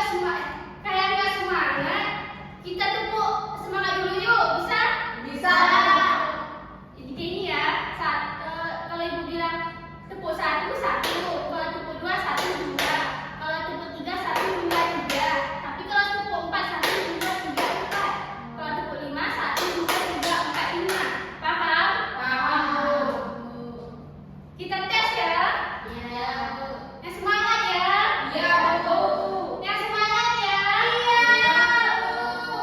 semangat, kayak nggak semangat, kita tepuk semangat dulu yuk, bisa? Bisa. Jadi gini ya, kalau ibu bilang tepuk satu, satu, kalau tepuk dua, satu, dua, kalau tepuk tiga, satu, dua, tiga. Tapi kalau tepuk empat, satu, dua, tiga, empat. Kalau tepuk lima, satu, dua, tiga, empat, lima. Paham? Paham. Kita tes ya. Iya. Yang semangat ya. Iya, Bu. Yang semangat ya. Iya, Bu.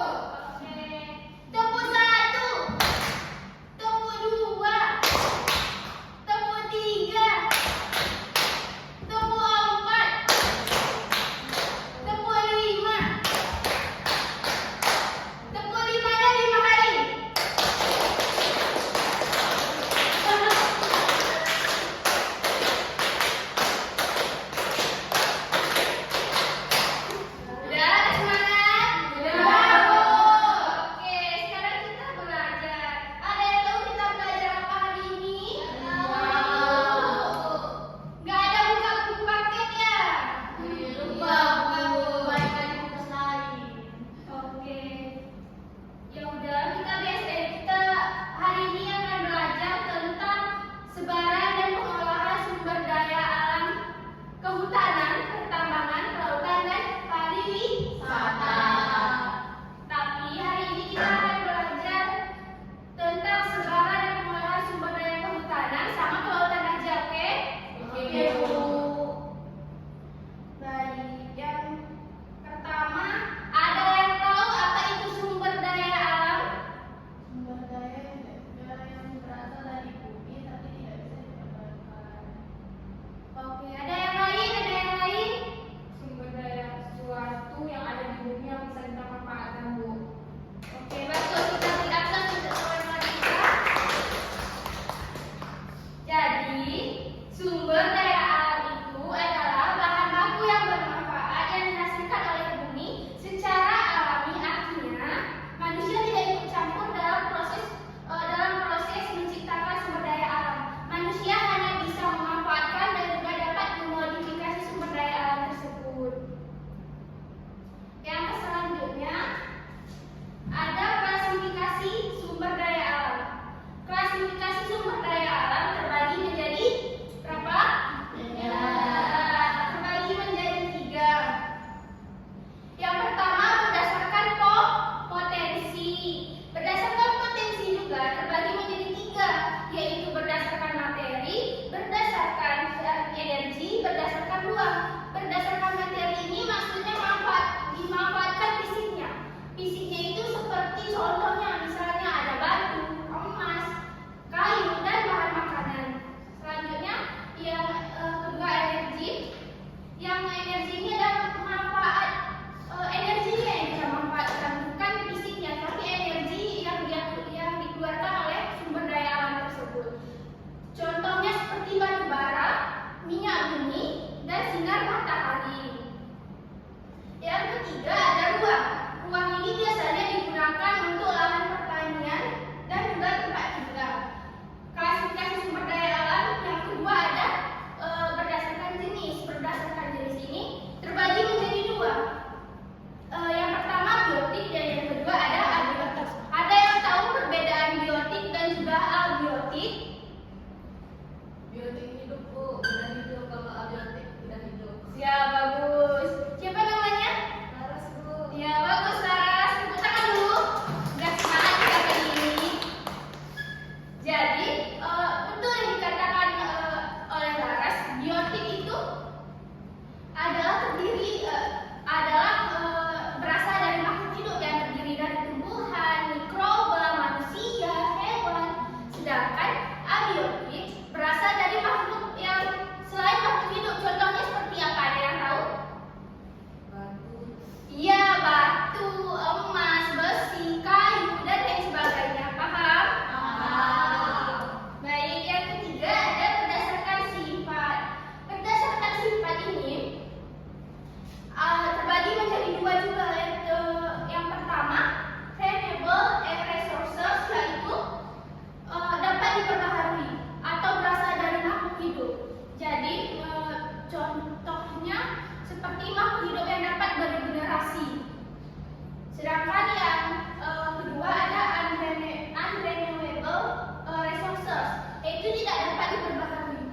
Sedangkan yang kedua ada unrenewable resources, yaitu tidak dapat diperbaharui.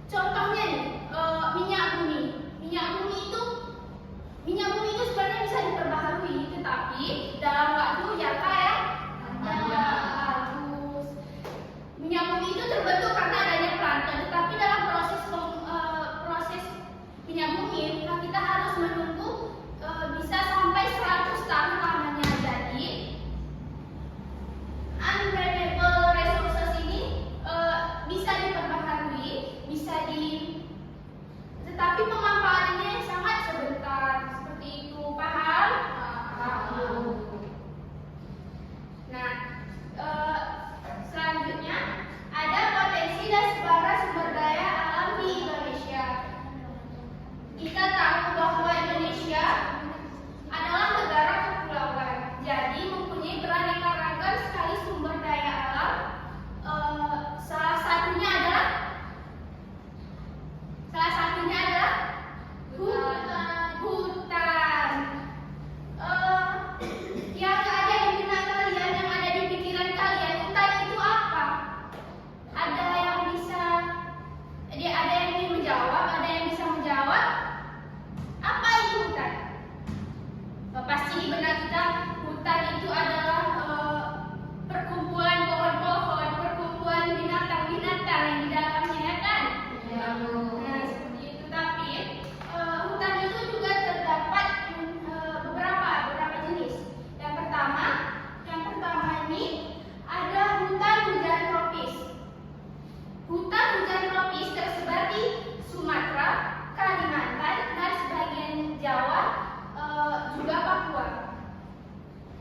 Contohnya nih, minyak bumi. Minyak bumi itu sebenarnya bisa diperbaharui, tetapi dalam waktu jangka yang bagus. Minyak bumi itu terbentuk karena adanya plankton, tetapi dalam proses minyak bumi kita harus menunggu bisa sampai 100 tahun lamanya. Jadi unrenewable resources ini bisa diperbaharui, tetapi pemanfaatannya sangat sebentar. Seperti itu, paham? Nah, selanjutnya ada potensi dan sebarang sumber daya alam di Indonesia. Kita tahu bahwa Indonesia adalah negara kepulauan, jadi mempunyai beraneka ragam sekali sumber daya alam. Salah satunya adalah hutan. Yang ada di benak kalian, yang ada di pikiran kalian, hutan itu apa? Ada yang ingin menjawab, ada yang bisa menjawab. Apa itu hutan? Pasti di benak kita, hutan itu adalah perkumpulan pohon-pohon, perkumpulan binatang-binatang yang di dalamnya, ya kan? Nah, seperti itu. Tapi hutan itu juga terdapat beberapa jenis. Yang pertama ini ada hutan hujan tropis. Hutan hujan tropis tersebar di Sumatera, Kalimantan, dan sebagian Jawa, juga Papua.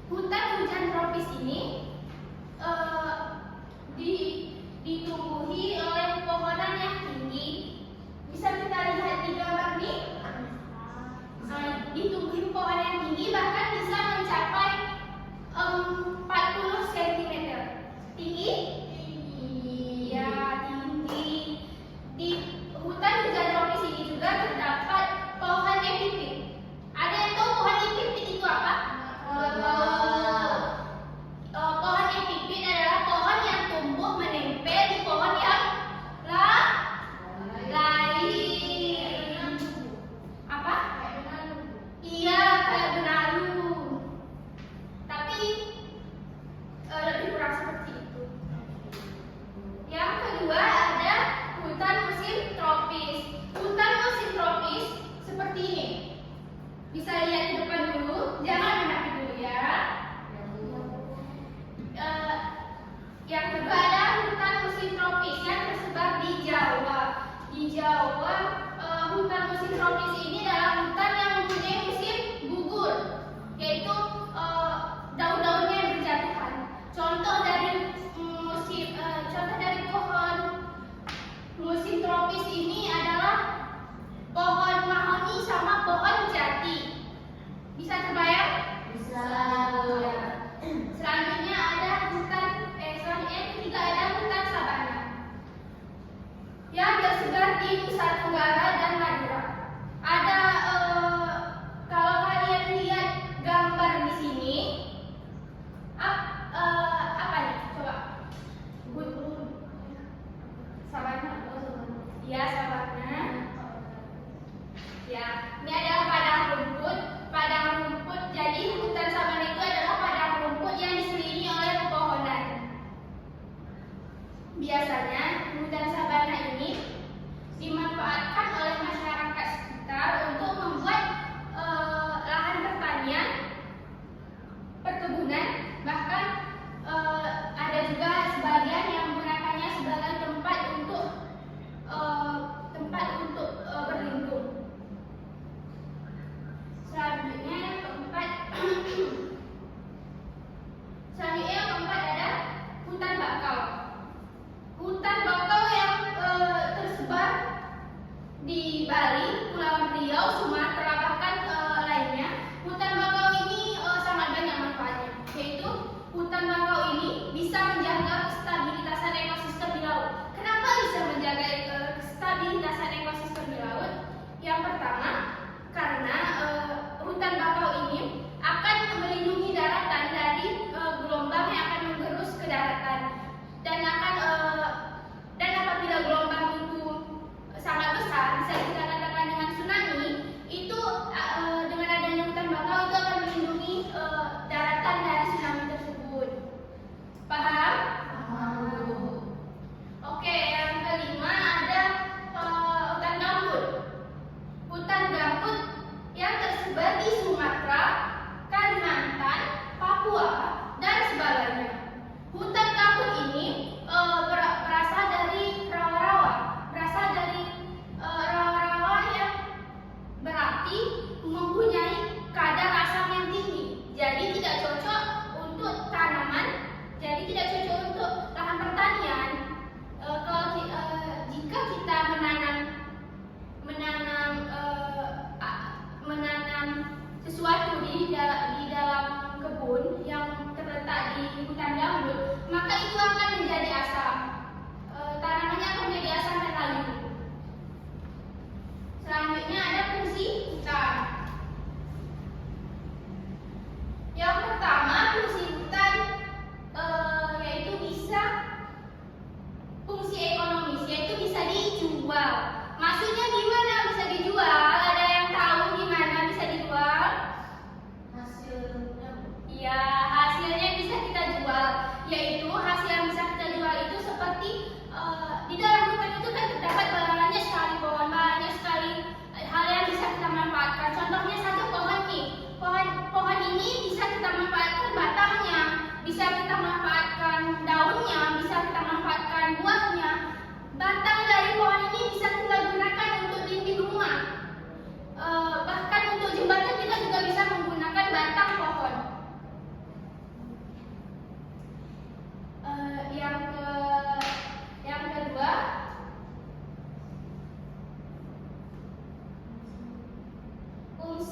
Hutan hujan tropis ini ditumbuhi oleh pepohonan yang tinggi. Bisa kita lihat di gambar ini. Ditumbuhi pepohonan yang tinggi, bahkan bisa mencapai 40 cm tinggi. Ya, tinggi. Di hutan hujan tropis ini juga terdapat pohon epifit. Ada yang tahu pohon epifit itu apa? Pohon epifit adalah pohon yang tumbuh menempel di pohon yang lain. Apa? Iya, kayak benalu. Tapi lebih kurang seperti itu. Yang kedua ada hutan musim tropis. Hutan musim tropis seperti ini. Bisa lihat di depan dulu, jangan menapi dulu ya. Yang kedua ada hutan musim tropis yang tersebar di Jawa. Di Jawa, hutan musim tropis ini adalah hutan yang mempunyai musim gugur, yaitu daun-daunnya yang berjatuhan. Contoh dari pohon musim tropis ini adalah pohon mahoni sama pohon jati. Bisa terbayang? Bisa. Selanjutnya ada yang ketiga ada hutan sabana yang tersebar di Nusa Tenggara dan Madura. Ada kalau kalian lihat gambar di sini, apa nih? Coba. Sabana. Ya, sabana. Ya, ini adalah padang rumput. Jadi hutan sabana itu adalah padang rumput yang diselilingi oleh pepohonan. Biasanya hutan sabana ini dimanfaatkan oleh masyarakat sekitar untuk membuat lahan pertanian, perkebunan, bahkan ada juga sebagian yang menggunakannya sebagai tempat untuk berlindung. Selanjutnya yang keempat ada hutan bakau. Hutan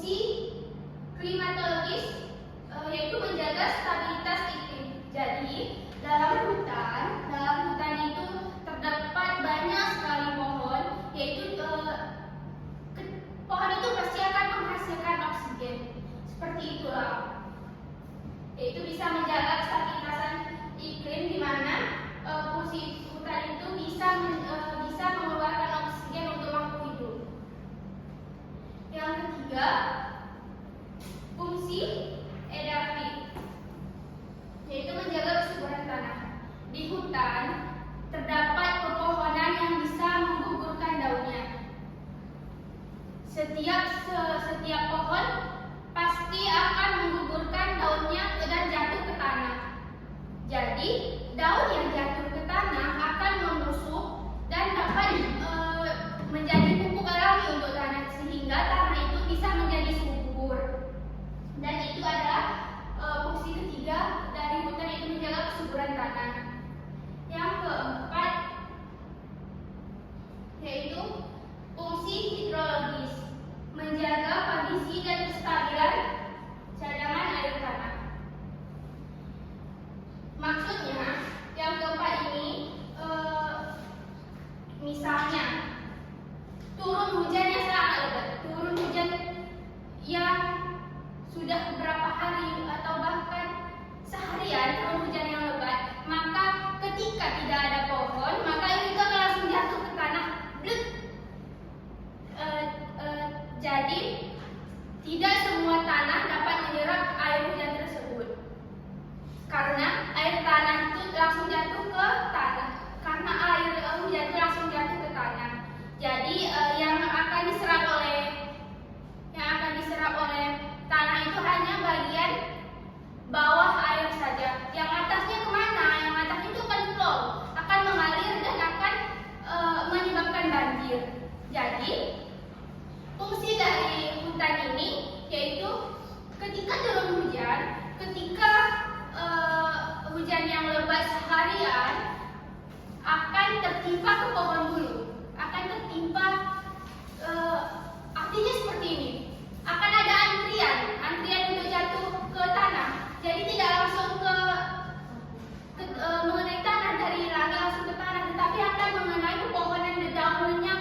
fungsi klimatologis yaitu menjaga stabilitas iklim. Jadi dalam hutan itu terdapat banyak sekali pohon, yaitu pohon itu pasti akan menghasilkan oksigen. Seperti itulah, yaitu bisa menjaga stabilitas iklim, di mana fungsi hutan itu bisa mengeluarkan oksigen untuk makhluk hidup. Yang ketiga, fungsi edafi, yaitu menjaga kesuburan tanah. Di hutan terdapat pepohonan yang bisa menggugurkan daunnya. Setiap pohon pasti akan menggugurkan daunnya dan jatuh ke tanah. Jadi daun yang jatuh ke tanah akan membusuk dan dapat menjadi pupuk alami untuk tanah, sehingga tanah itu bisa menjadi subur. Dan itu adalah fungsi ketiga dari hutan, itu menjaga kesuburan tanah. Yang keempat yaitu fungsi hidrologis, menjaga kondisi dan kestabilan cadangan air tanah. Maksudnya, yang keempat ini misalnya turun hujan yang sangat lebat, turun hujan yang sudah beberapa hari atau bahkan seharian, turun hujan yang lebat, maka ketika tidak ada pohon, maka itu akan langsung jatuh ke tanah. Jadi tidak semua tanah dapat menyerap air hujan tersebut, karena air tanah itu langsung jatuh ke tanah. Karena air hujan itu langsung jatuh ke tanah. Jadi yang akan diserap oleh tanah itu hanya bagian bawah air saja. Yang atasnya kemana? Yang atasnya itu akan flow, akan mengalir dan akan menyebabkan banjir. Jadi fungsi dari hutan ini yaitu ketika turun hujan, ketika hujan yang lebat seharian, akan tertimpa ke pohon dulu, akan tertimpa, artinya seperti ini, akan ada antrian untuk jatuh ke tanah. Jadi tidak langsung mengenai tanah dari langit langsung ke tanah, tetapi akan mengenai pepohonan dan daunnya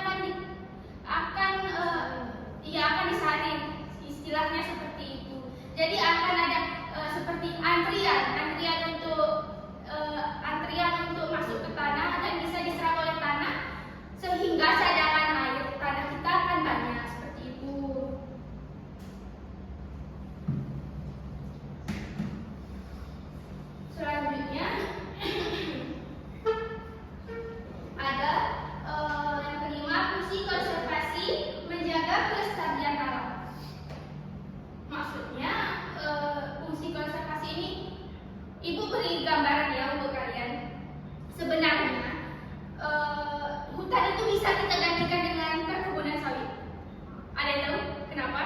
akan disaring, istilahnya seperti itu. Jadi akan ada seperti antrian untuk masuk ke tanah dan bisa diserap oleh tanah, sehingga cadangan air tanah kita akan banyak, seperti itu. Selanjutnya ada yang kelima, fungsi konservasi, menjaga kelestarian alam. Maksudnya fungsi konservasi ini, Ibu beri gambaran ya untuk kalian. Sebenarnya hutan itu bisa kita gantikan dengan perkebunan sawit. Ada yang tahu kenapa?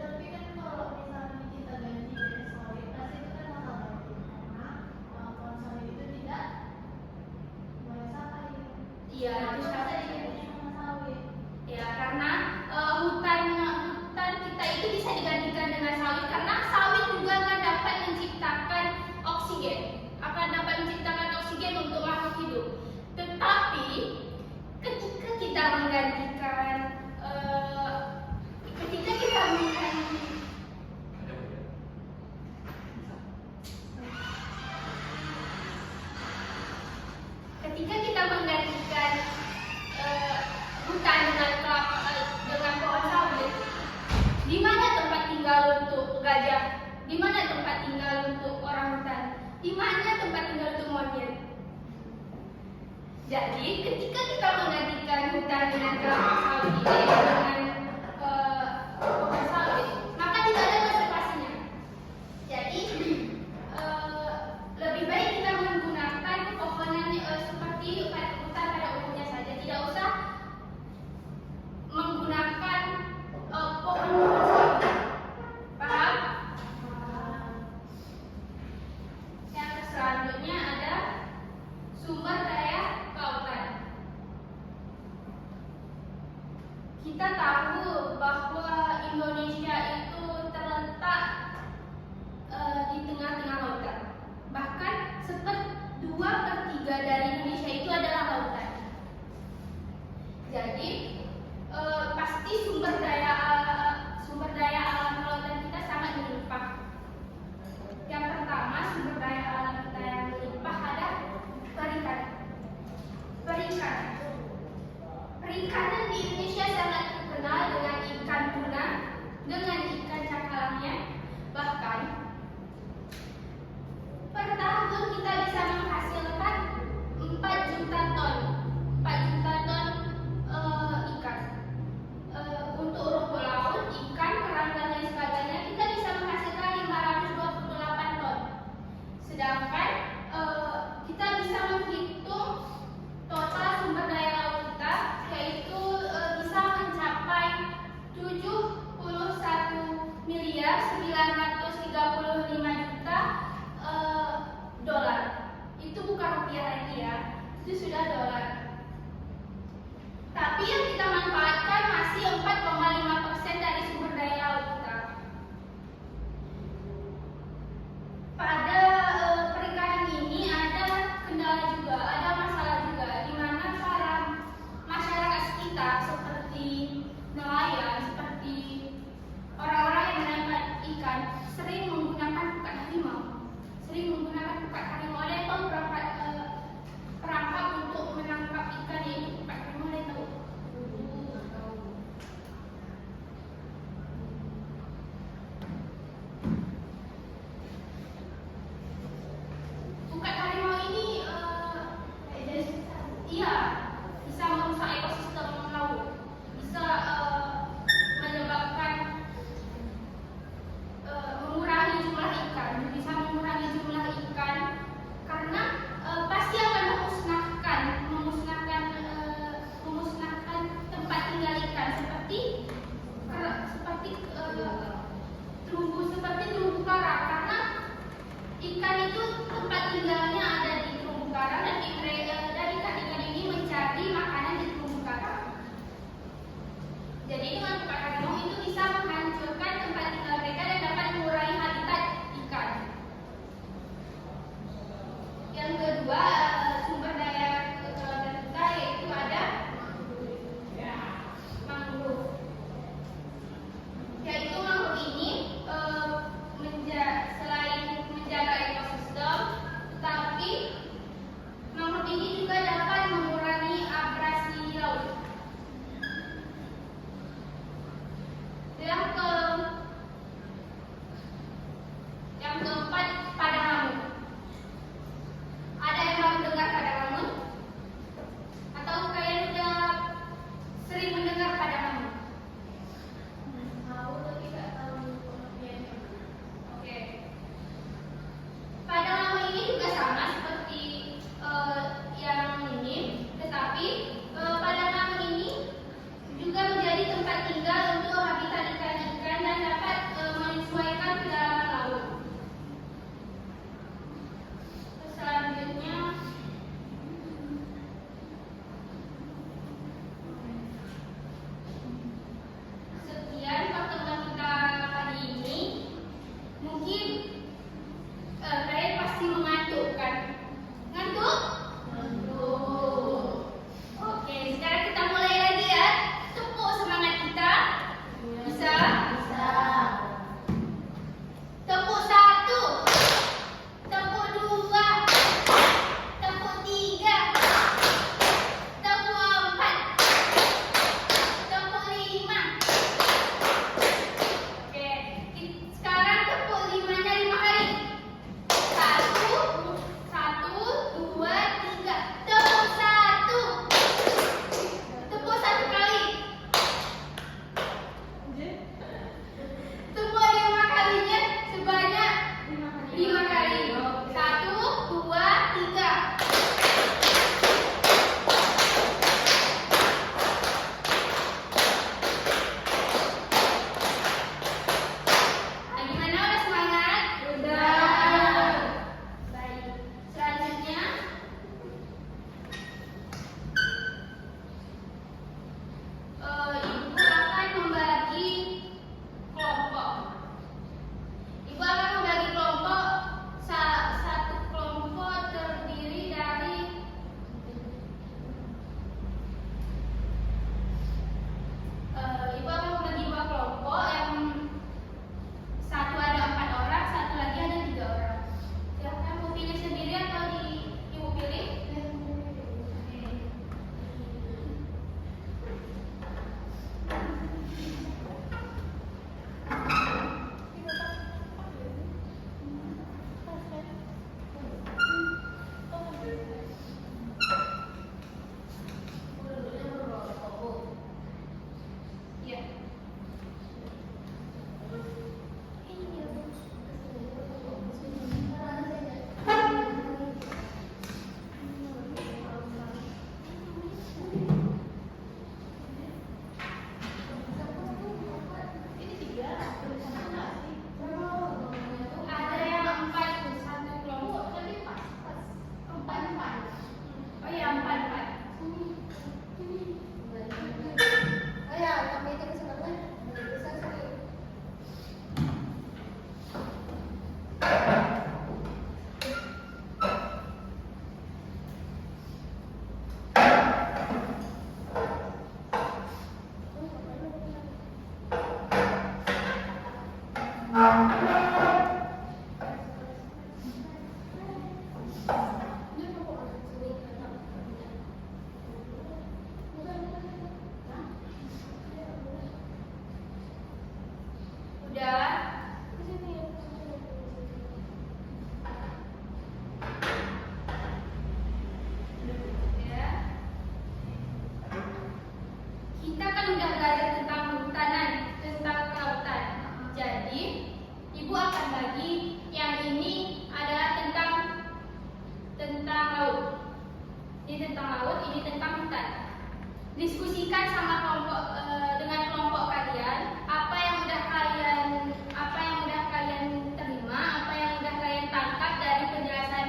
Tapi kan kalau misalnya kita ganti dari sawit, pasti itu kan mahal banget, karena pohon sawit itu tidak boleh sampai. Iya, itu salah satunya. Sama sawit. Ya, karena hutan kita itu bisa digantikan dengan sawit, karena sawit juga akan dapat menciptakan oksigen untuk makhluk hidup. Tetapi ketika kita menggantikan hutan dengan pohon sawit, di mana tempat tinggal untuk gajah? Di mana tempat tinggal untuk orang hutan? Di mana tempat tinggal untuk monyet? Jadi ketika kita menggantikan hutan dengan kelapa sawit ini dengan pohon sawit, maka tidak ada konservasinya. Jadi lebih baik kita menggunakan pepohonan seperti hutan pada umumnya saja, tidak usah menggunakan pohon sawit. Paham? Yang selanjutnya ada sumber daya lautan. kita tahu bahwa Indonesia itu terletak di tengah-tengah lautan. Bahkan 2/3 dari Indonesia itu adalah lautan. Jadi pasti sumber daya alam lautan kita sangat melimpah. Yang pertama, sumber daya alam kita yang melimpah ada perikanan. Perikanan di Indonesia sangat terkenal dengan ikan tuna, dengan ikan cakalangnya. Bahkan per tahun kita bisa menghasilkan 4 juta ton ikan. Untuk rumput laut, ikan, kerang dan lain sebagainya kita bisa menghasilkan 528 ton. Sedangkan kita bisa menghitung total sumber daya laut kita, yaitu bisa mencapai 71.935.000.000 dolar. Itu bukan rupiah lagi ya, itu sudah dolar. Tapi yang kita manfaatkan masih 4,5% dari sumber daya laut kita. Pada perikanan ini ada kendala juga, ada masalah juga, di mana para masyarakat sekitar seperti nelayan, seperti orang-orang yang menangkap ikan sering menggunakan pukat harimau. Ada yang tahu perangkap untuk menangkap ikan yaitu pukat harimau, ada yang tahu? Pukat harimau ini iya, bisa merusak ekosistem laut, bisa menyebabkan mengurangi jumlah ikan, karena pasti akan memusnahkan tempat tinggal ikan seperti terumbu karang, karena ikan itu tempat tinggalnya ada di terumbu karang dan ikan-ikan ini mencari makanan di terumbu karang. Jadi dengan pukat harimau itu bisa menghancurkan tempat tinggal mereka dan dapat mengurangi habitat ikan. Yang kedua, sumber daya kelautan kita yaitu ada mangrove. Yaitu mangrove ini selain menjaga ekosistem, tetapi mangrove udah belajar tentang kehutanan, tentang kelautan. Jadi, Ibu akan bagi yang ini adalah tentang laut. Ini tentang laut, ini tentang hutan. Diskusikan sama dengan kelompok kalian apa yang udah kalian terima, apa yang udah kalian tangkap dari penjelasan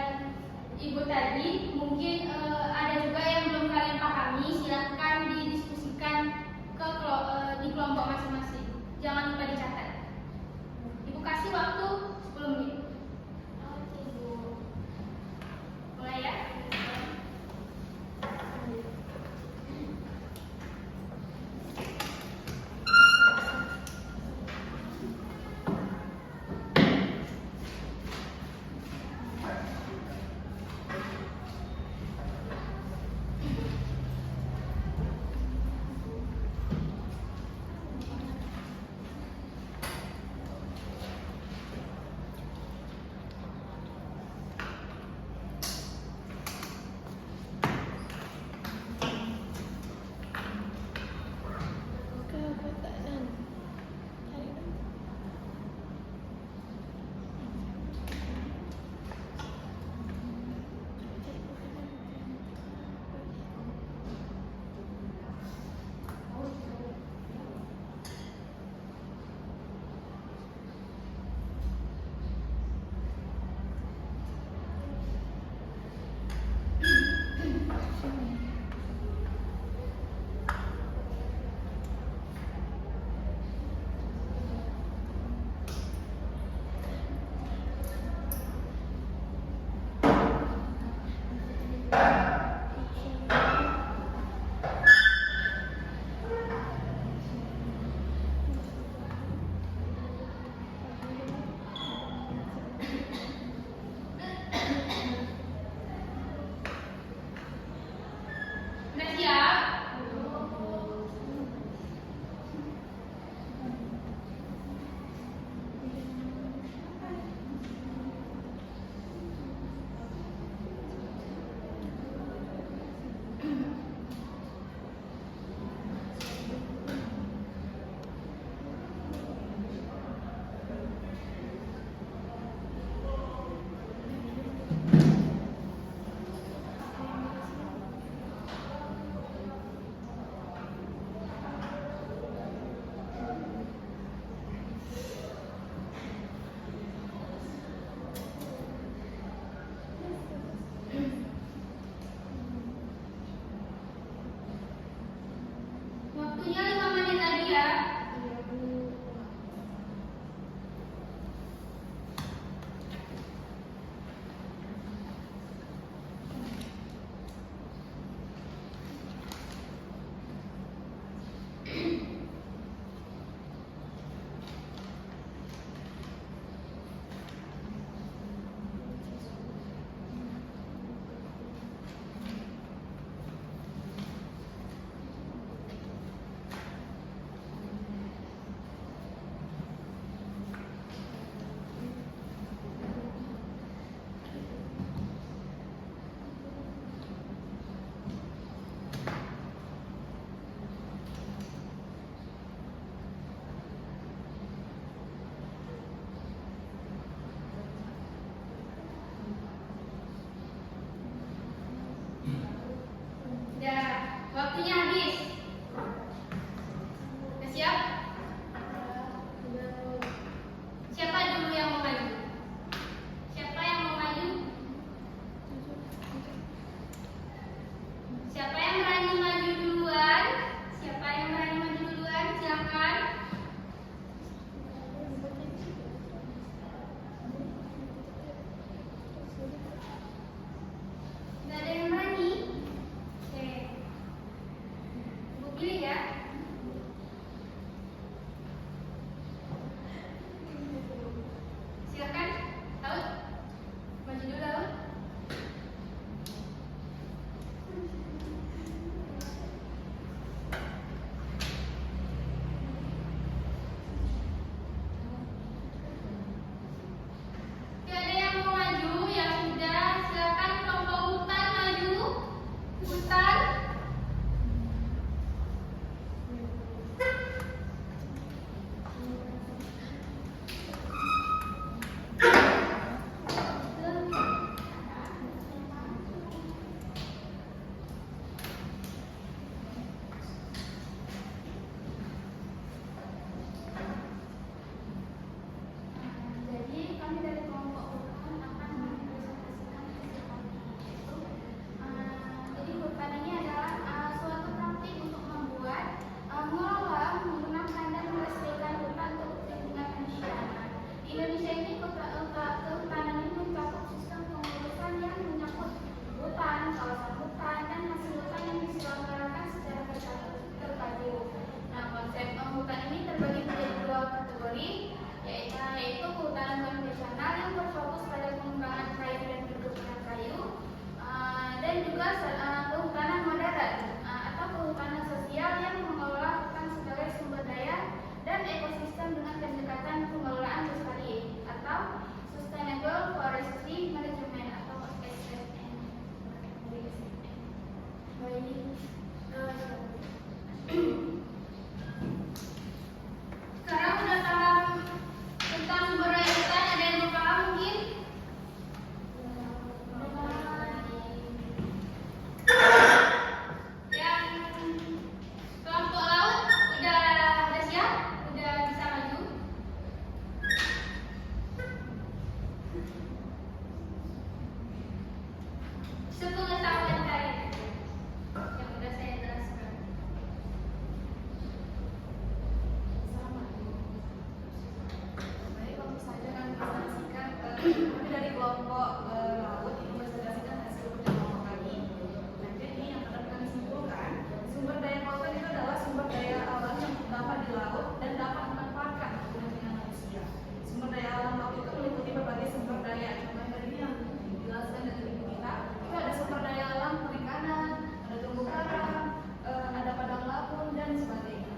Ibu tadi. Mungkin ada juga yang belum kalian pahami, silahkan didiskusikan di kelompok masing-masing. Jangan lupa dicatat. Ibu kasih waktu 10 menit. Oke, Bu. Mulai ya. Udah siap? Waktunya 5 menit lagi ya. Udah, waktunya habis. Udah siap? Siapa dulu yang mau maju? Siapa yang mau maju? Siapa yang berani maju duluan? Siapa yang berani maju duluan? Silakan. Nggak ada yang berani? Oke. Ibu pilih ya. Tapi dari kelompok laut itu berdasarkan hasil penelitian kami. Nah, jadi yang dapat kami simpulkan, sumber daya kelautan itu adalah sumber daya alam yang terdapat di laut dan dapat dimanfaatkan untuk kepentingan manusia. Sumber daya alam laut itu meliputi berbagai sumber daya. Contohnya tadi yang dijelaskan dari ibu kita, itu ada sumber daya alam perikanan, ada terumbu karang, ada padang laut dan sebagainya.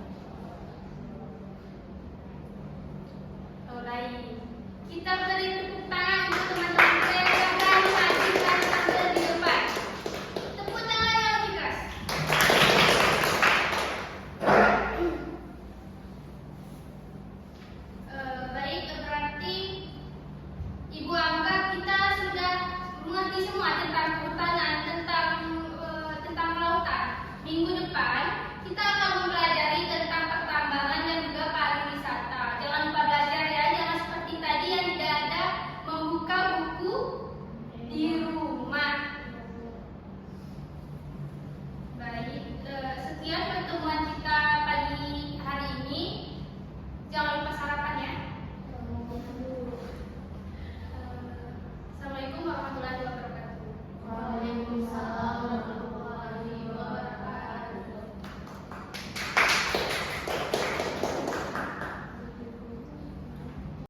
Baik, kita beri tepuk